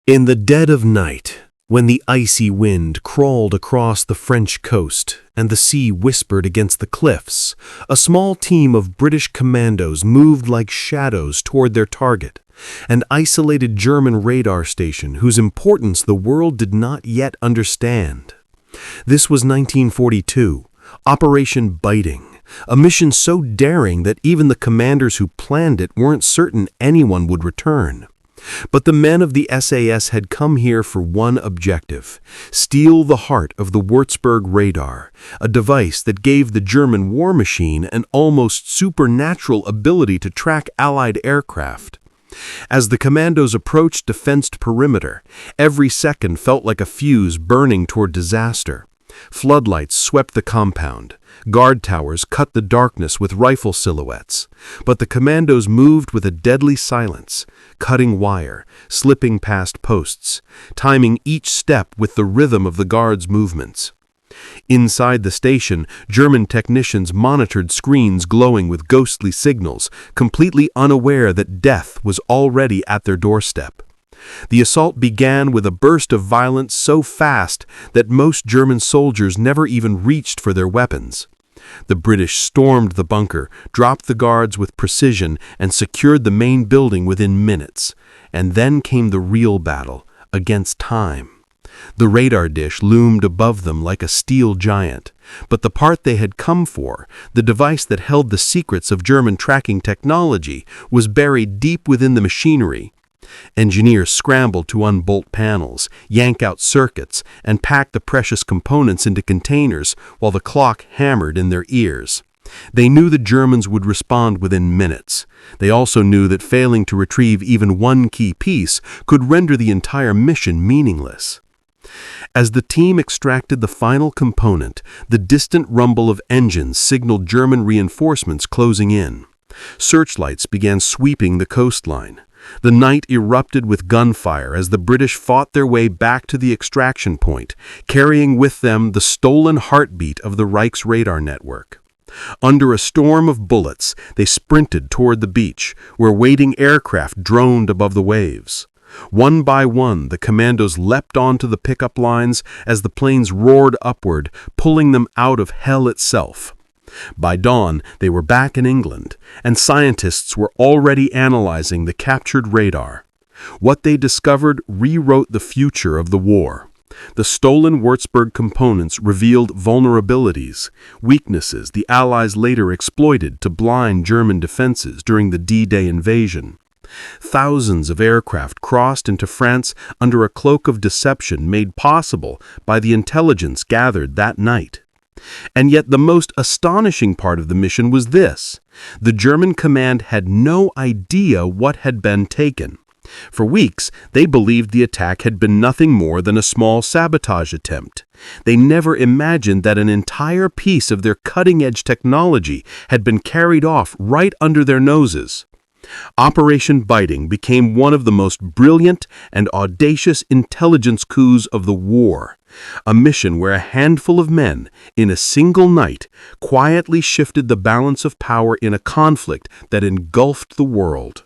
In the dead of night, when the icy wind crawled across the French coast and the sea whispered against the cliffs, a small team of British commandos moved like shadows toward their target, an isolated German radar station whose importance the world did not yet understand. This was 1942, Operation Biting, a mission so daring that even the commanders who planned it weren't certain anyone would return. But the men of the SAS had come here for one objective: steal the heart of the Würzburg radar, a device that gave the German war machine an almost supernatural ability to track Allied aircraft. As the commandos approached the fenced perimeter, every second felt like a fuse burning toward disaster. Floodlights swept the compound. Guard towers cut the darkness with rifle silhouettes. But the commandos moved with a deadly silence, cutting wire, slipping past posts, timing each step with the rhythm of the guards' movements. Inside the station, German technicians monitored screens glowing with ghostly signals, completely unaware that death was already at their doorstep. The assault began with a burst of violence so fast that most German soldiers never even reached for their weapons. The British stormed the bunker, dropped the guards with precision, and secured the main building within minutes. And then came the real battle, against time. The radar dish loomed above them like a steel giant, but the part they had come for, the device that held the secrets of German tracking technology, was buried deep within the machinery. Engineers scrambled to unbolt panels, yank out circuits, and pack the precious components into containers while the clock hammered in their ears. They knew the Germans would respond within minutes. They also knew that failing to retrieve even one key piece could render the entire mission meaningless. As the team extracted the final component, the distant rumble of engines signaled German reinforcements closing in. Searchlights began sweeping the coastline. The night erupted with gunfire as the British fought their way back to the extraction point, carrying with them the stolen heartbeat of the Reich's radar network. Under a storm of bullets, they sprinted toward the beach, where waiting aircraft droned above the waves. One by one, the commandos leapt onto the pickup lines as the planes roared upward, pulling them out of hell itself. By dawn, they were back in England, and scientists were already analyzing the captured radar. What they discovered rewrote the future of the war. The stolen Würzburg components revealed vulnerabilities, weaknesses the Allies later exploited to blind German defenses during the D-Day invasion. Thousands of aircraft crossed into France under a cloak of deception made possible by the intelligence gathered that night. And yet the most astonishing part of the mission was this: the German command had no idea what had been taken. For weeks, they believed the attack had been nothing more than a small sabotage attempt. They never imagined that an entire piece of their cutting-edge technology had been carried off right under their noses. Operation Biting became one of the most brilliant and audacious intelligence coups of the war, a mission where a handful of men, in a single night, quietly shifted the balance of power in a conflict that engulfed the world.